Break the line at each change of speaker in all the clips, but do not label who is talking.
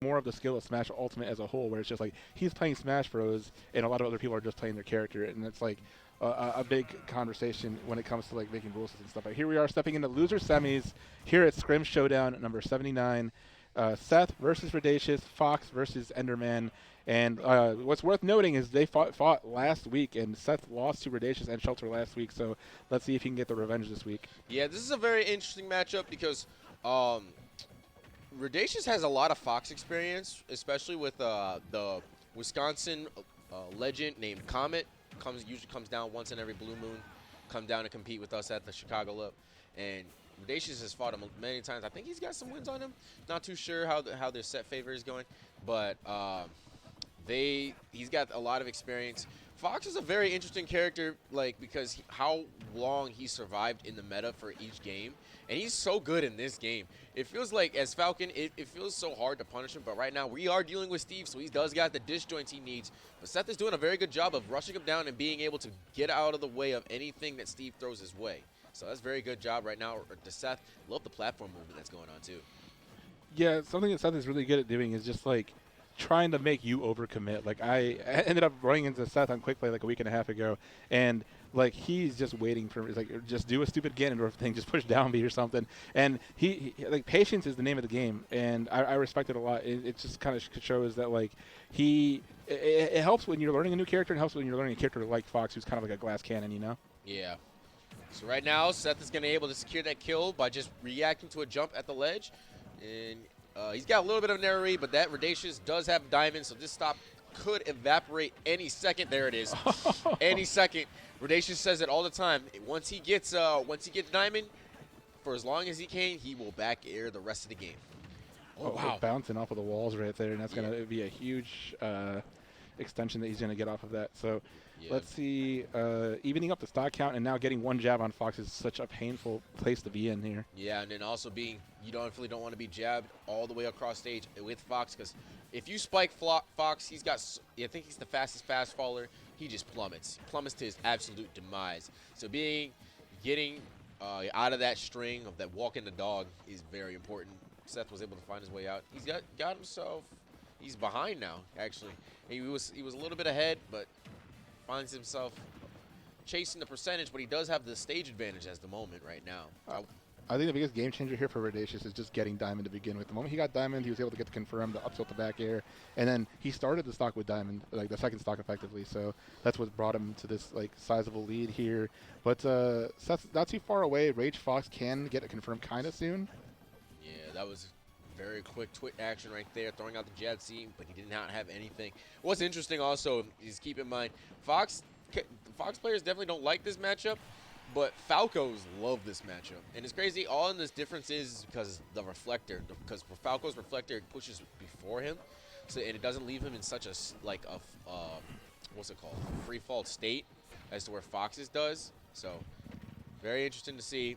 more of the skill of Smash Ultimate as a whole, where it's just like he's playing Smash Bros. And a lot of other people are just playing their character, and it's like a big conversation when it comes to like making rules and stuff. But here we are stepping into loser semis here at Scrims Showdown number 79. Seth versus Redacious, Fox versus Enderman. And what's worth noting is they fought last week, and Seth lost to Redacious and Shelter last week. So let's see if he can get the revenge this week.
Yeah, this is a very interesting matchup because Rhodesius has a lot of Fox experience, especially with the Wisconsin legend named Comet. Usually comes down once in every blue moon, come down to compete with us at the Chicago Lip. And Rhodesius has fought him many times. I think he's got some wins on him. Not too sure how their set favor is going, but he's got a lot of experience. Fox is a very interesting character, like because how long he survived in the meta for each game, and he's so good in this game. It feels like as Falcon, it feels so hard to punish him, but right now we are dealing with Steve, so he does got the disjoints he needs. But Seth is doing a very good job of rushing him down and being able to get out of the way of anything that Steve throws his way. So that's a very good job right now to Seth. Love the platform movement that's going on too.
Yeah, something that Seth is really good at doing is just like trying to make you overcommit. Like I ended up running into Seth on quick play like a week and a half ago, and like he's just waiting for like just do a stupid Ganondorf thing, just push down B or something. And he like patience is the name of the game, and I respect it a lot. It just kind of shows that like it helps when you're learning a new character, and helps when you're learning a character like Fox, who's kind of like a glass cannon, you know?
Yeah. So right now, Seth is going to be able to secure that kill by just reacting to a jump at the ledge. And he's got a little bit of an error read, but that Redacious does have diamond, so this stop could evaporate any second. There it is. Any second. Redacious says it all the time. Once he gets diamond, for as long as he can, he will back air the rest of the game.
Oh, wow. Bouncing off of the walls right there, and that's going to be a huge extension that he's going to get off of that. So let's see. Evening up the stock count and now getting one jab on Fox is such a painful place to be in here.
Yeah, and then also you definitely don't want to be jabbed all the way across stage with Fox, because if you spike Fox, I think he's the fastest fast faller. He just plummets to his absolute demise. So getting out of that string of that walking the dog is very important. Seth was able to find his way out. He's got himself. He's behind now, actually. He was a little bit ahead, but finds himself chasing the percentage, but he does have the stage advantage at the moment right now.
I think the biggest game changer here for Redacious is just getting diamond to begin with. The moment he got diamond, he was able to get the confirm, the up tilt, the back air, and then he started the stock with diamond, like the second stock effectively. So that's what brought him to this like sizable lead here. But Seth's not too far away. Rage Fox can get a confirm kind of soon.
Yeah, that was very quick twit action right there, throwing out the jab seam, but he did not have anything. What's interesting also is keep in mind, Fox players definitely don't like this matchup, but Falcos love this matchup. And it's crazy, all in this difference is because the reflector, because for Falco's reflector, it pushes before him, so and it doesn't leave him in such a, what's it called, free fall state as to where Fox's does. So, very interesting to see.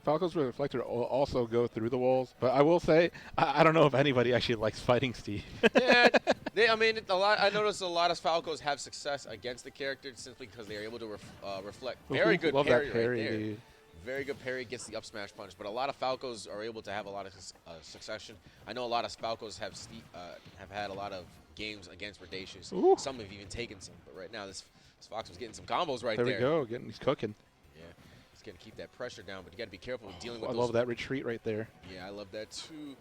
Falco's reflector also go through the walls, but I will say I don't know if anybody actually likes fighting Steve.
Yeah, I noticed a lot of Falcos have success against the character simply because they are able to reflect. Very good parry right there. Dude. Very good parry, gets the up smash punch, but a lot of Falcos are able to have a lot of succession. I know a lot of Falcos have had a lot of games against Redacious.
Ooh.
Some have even taken some, but right now this Fox was getting some combos right there.
There we go, he's cooking.
Going to keep that pressure down, but you got to be careful with dealing with
I love that retreat right there.
Yeah, I love that too.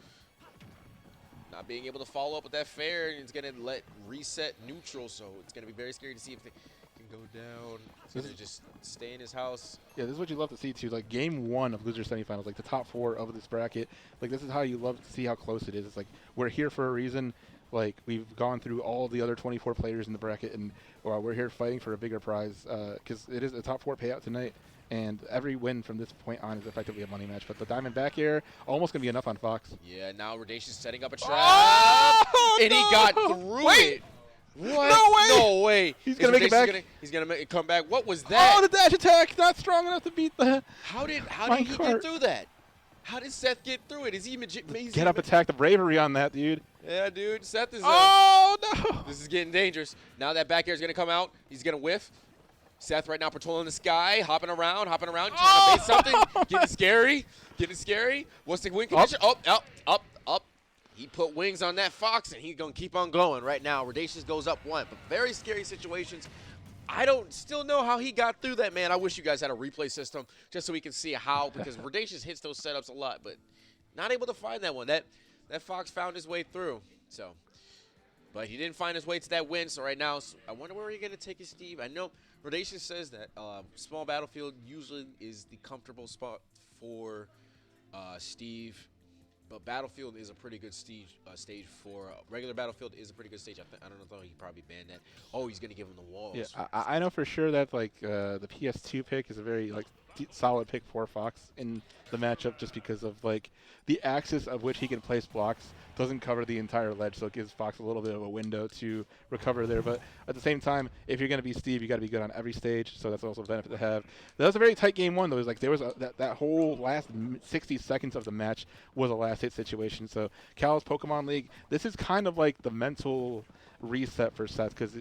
Not being able to follow up with that fair, and it's going to let reset neutral, so it's going to be very scary to see if it can go down. It's going to just stay in his house.
Yeah, this is what you love to see too. Like game one of loser semifinals, like the top four of this bracket. Like this is how you love to see how close it is. It's like we're here for a reason. Like we've gone through all the other 24 players in the bracket, and we're here fighting for a bigger prize because it is a top four payout tonight. And every win from this point on is effectively a money match. But the diamond back air, almost going to be enough on Fox.
Yeah, now Redacious setting up a trap.
Oh,
and he got through it. What?
No way.
No way.
He's going to make it back.
He's going to make it come back. What was that?
Oh, the dash attack. Not strong enough to beat the
How did he get through that? How did Seth get through it? Is he amazing?
Get up attack, the bravery on that, dude.
Yeah, dude. Seth is
Oh, no.
This is getting dangerous. Now that back air is going to come out. He's going to whiff. Seth right now patrolling the sky, hopping around, trying to bait something. Getting scary. What's the win condition? Up. he put wings on that Fox, and he's going to keep on going right now. Rhodesius goes up 1, but very scary situations. I don't still know how he got through that, man. I wish you guys had a replay system just so we can see how, because Rhodesius hits those setups a lot, but not able to find that one. That Fox found his way through, so. But he didn't find his way to that win, so right now, I wonder where you're going to take his Steve. I know Rhodesius says that small battlefield usually is the comfortable spot for Steve, but Battlefield is a pretty good stage for regular Battlefield is a pretty good stage. I don't know if he probably banned that. Oh, he's gonna give him the walls.
Yeah, I know for sure that like the PS2 pick is a very like solid pick for Fox in the matchup, just because of like the axis of which he can place blocks doesn't cover the entire ledge, so it gives Fox a little bit of a window to recover there. But at the same time, if you're going to be Steve, you got to be good on every stage, so that's also a benefit to have. That was a very tight game one, though. It was like there was that whole last 60 seconds of the match was a last hit situation. So Cal's Pokemon League, this is kind of like the mental reset for Seth, because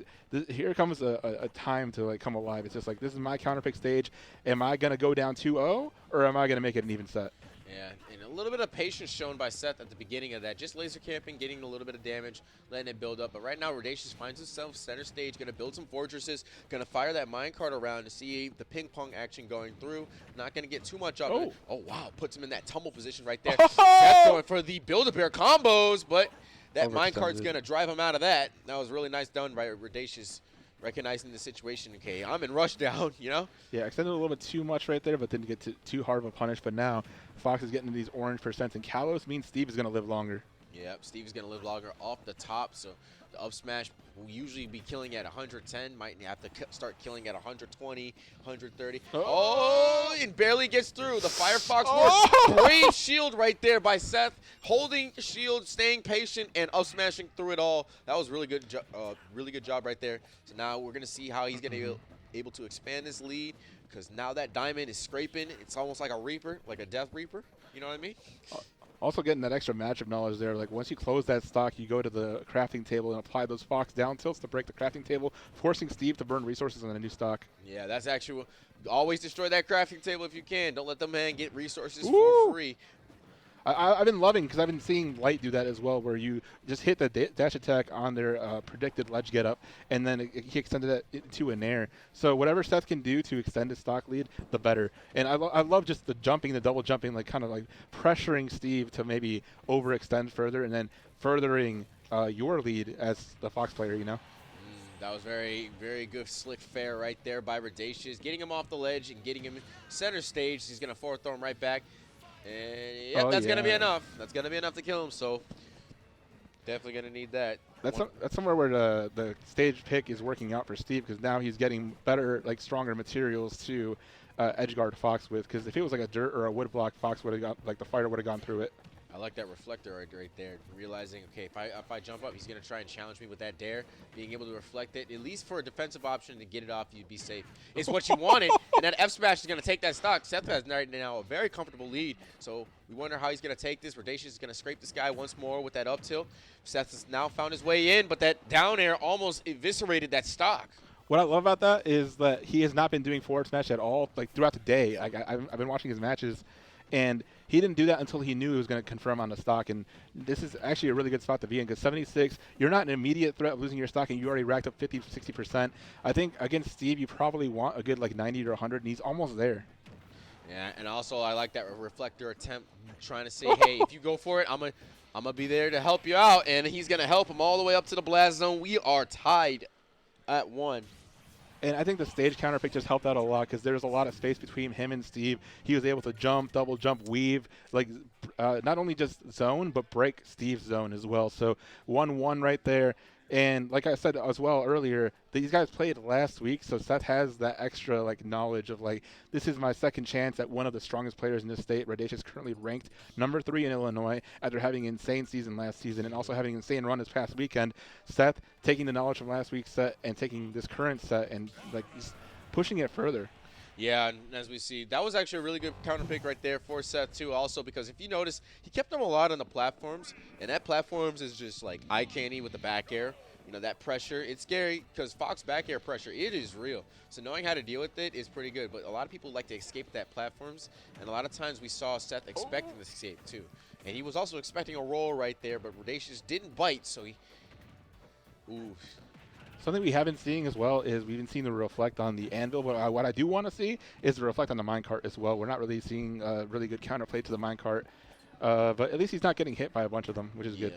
here comes a time to like come alive. It's just like, this is my counterpick stage. Am I going to go down 2-0, or am I going to make it an even set?
Yeah, and a little bit of patience shown by Seth at the beginning of that. Just laser camping, getting a little bit of damage, letting it build up. But right now, Rhodesius finds himself center stage, going to build some fortresses, going to fire that minecart around to see the ping pong action going through. Not going to get too much of it. Oh, wow, puts him in that tumble position right there. Seth going for the Build-A-Bear combos, but that minecart's going to drive him out of that. That was really nice done by Rhodesius, recognizing the situation. Okay, I'm in rush down, you know?
Yeah, extended a little bit too much right there, but didn't get too hard of a punish. But now Fox is getting these orange percents, and Kalos means Steve is going to live longer.
Yep, Steve is going to live longer off the top, so the up smash will usually be killing at 110, might have to start killing at 120, 130. Oh, and barely gets through. The Firefox works. Brave shield right there by Seth, holding shield, staying patient, and up smashing through it all. That was really good job right there. So now we're going to see how he's going to be able to expand this lead, because now that diamond is scraping. It's almost like a Reaper, like a Death Reaper. You know what I mean?
Also getting that extra matchup knowledge there. Like, once you close that stock, you go to the crafting table and apply those Fox down tilts to break the crafting table, forcing Steve to burn resources on a new stock.
Yeah, that's actually always destroy that crafting table if you can. Don't let the man get resources for free.
I've been loving, because I've been seeing Light do that as well, where you just hit the dash attack on their predicted ledge get up, and then he extended it to an air. So whatever Seth can do to extend his stock lead, the better. And I love just the jumping, the double jumping, like kind of like pressuring Steve to maybe overextend further, and then furthering your lead as the Fox player, you know?
That was very, very good slick fair right there by Redacious, getting him off the ledge and getting him center stage. He's going to forward throw him right back. And yep, that's going to be enough. That's going to be enough to kill him, so definitely going to need that.
That's somewhere where the stage pick is working out for Steve, because now he's getting better, like stronger materials to edgeguard Fox with, because if it was like a dirt or a wood block, Fox would have got, like the fighter would have gone through it.
I like that reflector right there, realizing, okay, if I jump up, he's going to try and challenge me with that dare, being able to reflect it, at least for a defensive option to get it off, you'd be safe. It's what you wanted, and that F-Smash is going to take that stock. Seth has right now a very comfortable lead, so we wonder how he's going to take this. Rhodesius is going to scrape this guy once more with that up tilt. Seth has now found his way in, but that down air almost eviscerated that stock.
What I love about that is that he has not been doing forward smash at all, like throughout the day. I've been watching his matches, and he didn't do that until he knew he was going to confirm on the stock. And this is actually a really good spot to be in, because 76, you're not an immediate threat of losing your stock, and you already racked up 50, 60%. I think against Steve, you probably want a good like 90 or 100, and he's almost there.
Yeah, and also I like that reflector attempt, trying to say, hey, if you go for it, I'm gonna be there to help you out, and he's going to help him all the way up to the blast zone. We are tied at 1.
And I think the stage counter pick just helped out a lot, because there's a lot of space between him and Steve. He was able to jump, double jump, weave, like not only just zone, but break Steve's zone as well. So 1-1 right there. And like I said as well earlier, these guys played last week, so Seth has that extra like knowledge of like, this is my second chance at one of the strongest players in this state. Rhodesius currently ranked number 3 in Illinois after having an insane season last season and also having an insane run this past weekend. Seth taking the knowledge from last week's set and taking this current set and like just pushing it further.
Yeah, and as we see, that was actually a really good counter pick right there for Seth, too, also, because if you notice, he kept them a lot on the platforms, and that platforms is just, like, eye candy with the back air. You know, that pressure, it's scary because Fox back air pressure, it is real. So knowing how to deal with it is pretty good. But a lot of people like to escape that platforms. And a lot of times we saw Seth expecting the escape too. And he was also expecting a roll right there, but Rhodesius didn't bite, so he... Ooh.
Something we haven't seen as well is we haven't seen the reflect on the anvil, but what I do want to see is the reflect on the minecart as well. We're not really seeing really good counterplay to the minecart, but at least he's not getting hit by a bunch of them, which is good.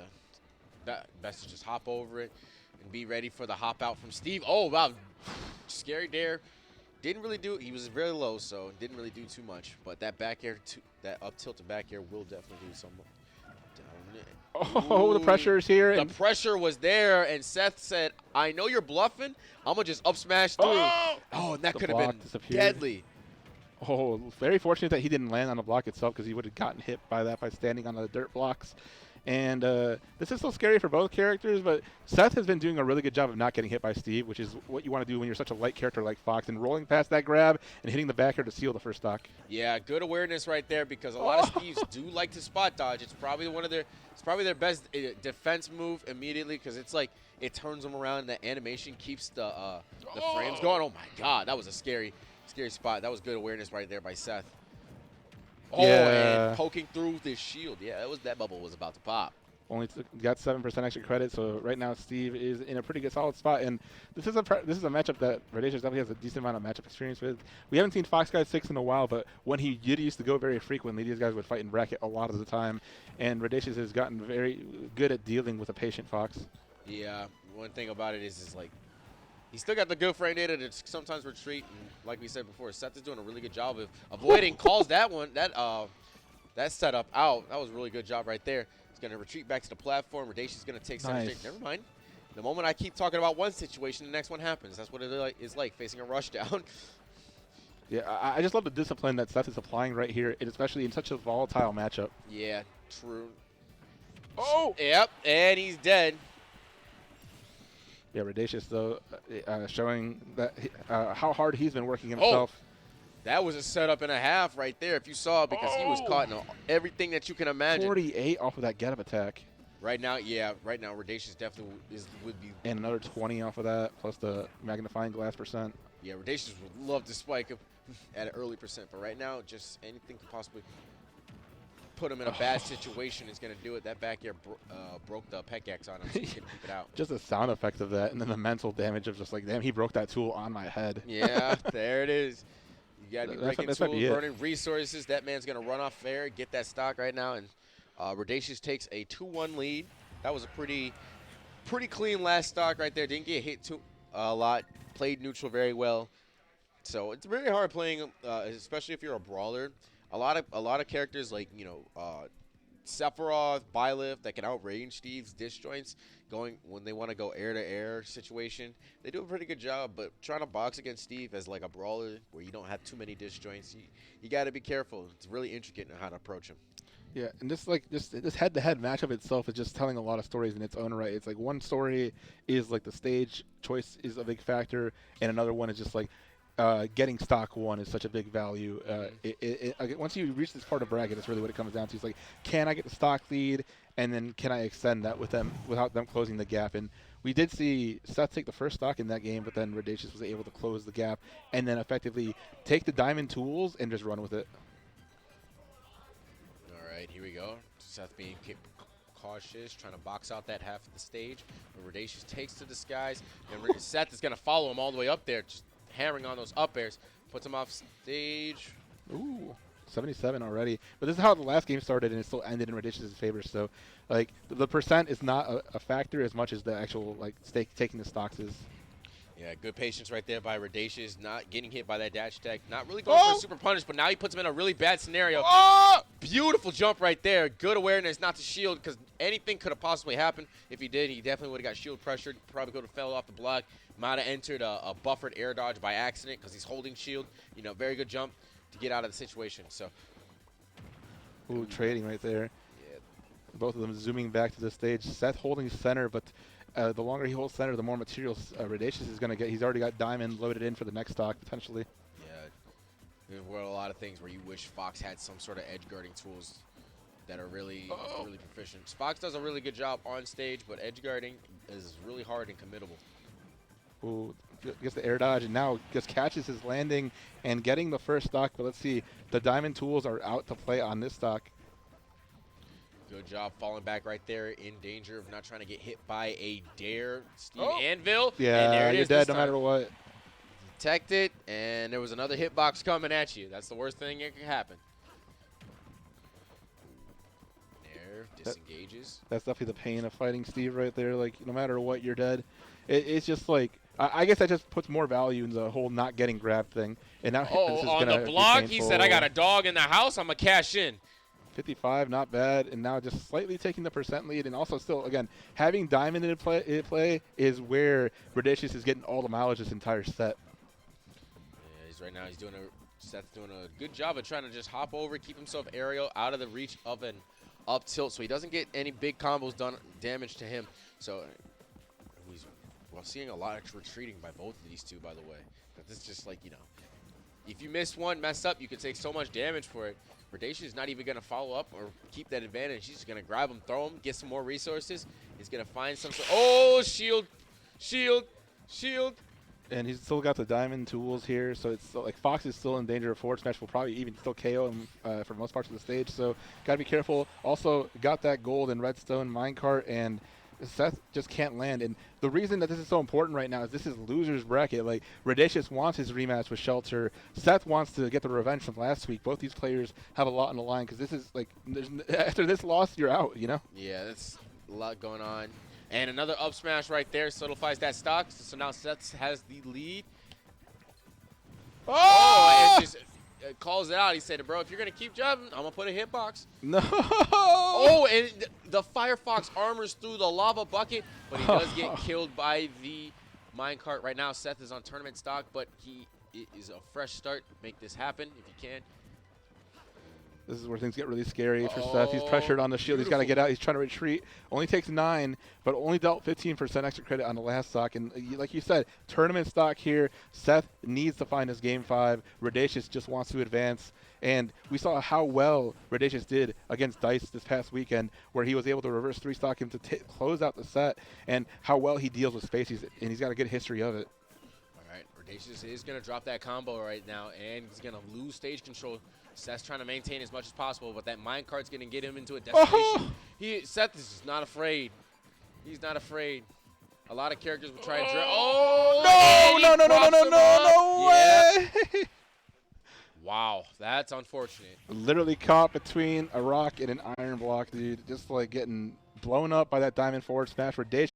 Best to just hop over it and be ready for the hop out from Steve. Oh, wow. Scary dare. Didn't really do, he was very low, so didn't really do too much. But that back air, that up tilted back air will definitely do some down.
Oh, the pressure is here.
The pressure was there, and Seth said, I know you're bluffing. I'm going to just up smash through. Oh, and that could have been deadly.
Oh, very fortunate that he didn't land on the block itself because he would have gotten hit by that by standing on the dirt blocks. And this is so scary for both characters, but Seth has been doing a really good job of not getting hit by Steve, which is what you want to do when you're such a light character like Fox, and rolling past that grab and hitting the back air to seal the first stock.
Yeah, good awareness right there because a lot of Steves do like to spot dodge. It's probably their best defense move immediately because it's like it turns them around and the animation keeps the frames going. Oh my God, that was a scary spot. That was good awareness right there by Seth. Oh,
yeah.
And poking through this shield. Yeah, that bubble was about to pop.
Only got 7% extra credit, so right now Steve is in a pretty good solid spot. And this is a matchup that Redacious definitely has a decent amount of matchup experience with. We haven't seen Fox Guy 6 in a while, but when he did used to go very frequently, these guys would fight in bracket a lot of the time. And Redacious has gotten very good at dealing with a patient Fox.
Yeah, one thing about it is like he's still got the good frame data to sometimes retreat, and like we said before, Seth is doing a really good job of avoiding calls. That setup out. That was a really good job right there. He's going to retreat back to the platform. Rhodesius is going to take center stage. Never mind. The moment I keep talking about one situation, the next one happens. That's what it is like facing a rush down.
Yeah, I just love the discipline that Seth is applying right here, and especially in such a volatile matchup.
Yeah, true.
Oh!
Yep, and he's dead.
Yeah, Redacious, though, showing that how hard he's been working himself.
Oh, that was a setup and a half right there, if you saw, because he was caught in everything that you can imagine.
48 off of that get-up attack.
Right now, Rhodesius definitely would be.
And another 20 off of that, plus the magnifying glass percent.
Yeah, Rhodesius would love to spike him at an early percent, but right now, just anything could possibly put him in a bad situation is going to do it. That back air broke the pickaxe on him, so he couldn't keep it out.
Just the sound effects of that, and then the mental damage of just like, damn, he broke that tool on my head.
Yeah, there it is. You got to be breaking tools, burning resources. That man's going to run off fair, get that stock right now, and Rhodesius takes a 2-1 lead. That was a pretty clean last stock right there. Didn't get hit a lot. Played neutral very well. So it's very hard playing, especially if you're a brawler. A lot of characters like, you know, Sephiroth, Byleth that can outrange Steve's disjoints going when they want to go air-to-air situation. They do a pretty good job, but trying to box against Steve as like a brawler where you don't have too many disjoints, you got to be careful. It's really intricate in how to approach him.
Yeah, and this head-to-head matchup itself is just telling a lot of stories in its own right. It's like one story is like the stage choice is a big factor, and another one is just like getting stock one is such a big value. Once you reach this part of bracket, that's really what it comes down to. It's like, can I get the stock lead, and then can I extend that with them without them closing the gap? And we did see Seth take the first stock in that game, but then Redacious was able to close the gap and then effectively take the diamond tools and just run with it.
All right, here we go. Seth being cautious, trying to box out that half of the stage. But Rhodesius takes to the skies, and Seth is going to follow him all the way up there, just hammering on those up airs, puts him off stage.
Ooh, 77 already. But this is how the last game started, and it still ended in Rhodesius' favor. So, like, the percent is not a factor as much as the actual, like, taking the stocks is.
Yeah, good patience right there by Rhodesius, not getting hit by that dash attack, not really going for a super punish, but now he puts him in a really bad scenario. Beautiful jump right there. Good awareness not to shield, because anything could have possibly happened. If he did, he definitely would have got shield pressured, probably could have fell off the block, might have entered a buffered air dodge by accident because he's holding shield. You know, very good jump to get out of the situation. So,
ooh, trading right there.
Yeah.
Both of them zooming back to the stage. Seth holding center, but the longer he holds center, the more materials Redacious is going to get. He's already got diamond loaded in for the next stock, potentially.
Yeah, there were a lot of things where you wish Fox had some sort of edge guarding tools. that are really proficient. Spox does a really good job on stage, but edge guarding is really hard and committable.
Ooh, gets the air dodge, and now just catches his landing and getting the first stock. But let's see, the diamond tools are out to play on this stock.
Good job falling back right there, in danger of not trying to get hit by a dare. Steve Anvil.
Yeah,
and there it
you're
is
dead no
time.
matter what.
Detect it, and there was another hitbox coming at you. That's the worst thing that can happen. Nair disengages.
That's definitely the pain of fighting Steve right there. Like, no matter what, you're dead. It's just like, I guess that just puts more value in the whole not getting grabbed thing. And now this is
on
gonna
the
be
block, he
painful.
said, I got a dog in the house, I'm going to cash in.
55, not bad, and now just slightly taking the percent lead, and also still, again, having diamond in play is where Rhodesius is getting all the mileage this entire set.
Yeah, Seth's doing a good job of trying to just hop over, keep himself aerial out of the reach of an up tilt, so he doesn't get any big combos done damage to him. So we're seeing a lot of retreating by both of these two, by the way. But this is just like, if you miss one, mess up, you can take so much damage for it. Rhodesius is not even going to follow up or keep that advantage. He's just going to grab him, throw him, get some more resources. He's going to find some sort. Oh, shield, shield, shield.
And he's still got the diamond tools here, so it's still, like, Fox is still in danger of forward smash. Will probably even still KO him for most parts of the stage, so got to be careful. Also, got that gold in redstone minecart, and Seth just can't land. And the reason that this is so important right now is this is loser's bracket. Like, Redacious wants his rematch with Shelter. Seth wants to get the revenge from last week. Both these players have a lot on the line because this is like, after this loss, you're out,
Yeah, that's a lot going on. And another up smash right there solidifies that stock. So now Seth has the lead. Oh, and just calls it out. He said, bro, if you're going to keep jumping, I'm going to put a hitbox.
No.
Oh, and the Firefox armors through the lava bucket, but he does get killed by the minecart. Right now, Seth is on tournament stock, but it is a fresh start. Make this happen if you can.
This is where things get really scary for Seth. He's pressured on the shield. He's got to get out. He's trying to retreat. Only takes 9, but only dealt 15% extra credit on the last stock. And like you said, tournament stock here. Seth needs to find his game 5. Redacious just wants to advance. And we saw how well Redacious did against Dice this past weekend, where he was able to reverse 3-stock him to close out the set, and how well he deals with space. And he's got a good history of it.
All right, Rhodesius is going to drop that combo right now, and he's going to lose stage control. Seth's trying to maintain as much as possible, but that minecart's going to get him into a destination. Seth is just not afraid. He's not afraid. A lot of characters will try and drill. Oh,
no way!
Wow, that's unfortunate.
Literally caught between a rock and an iron block, dude. Just like getting blown up by that diamond forward smash. Rhodesius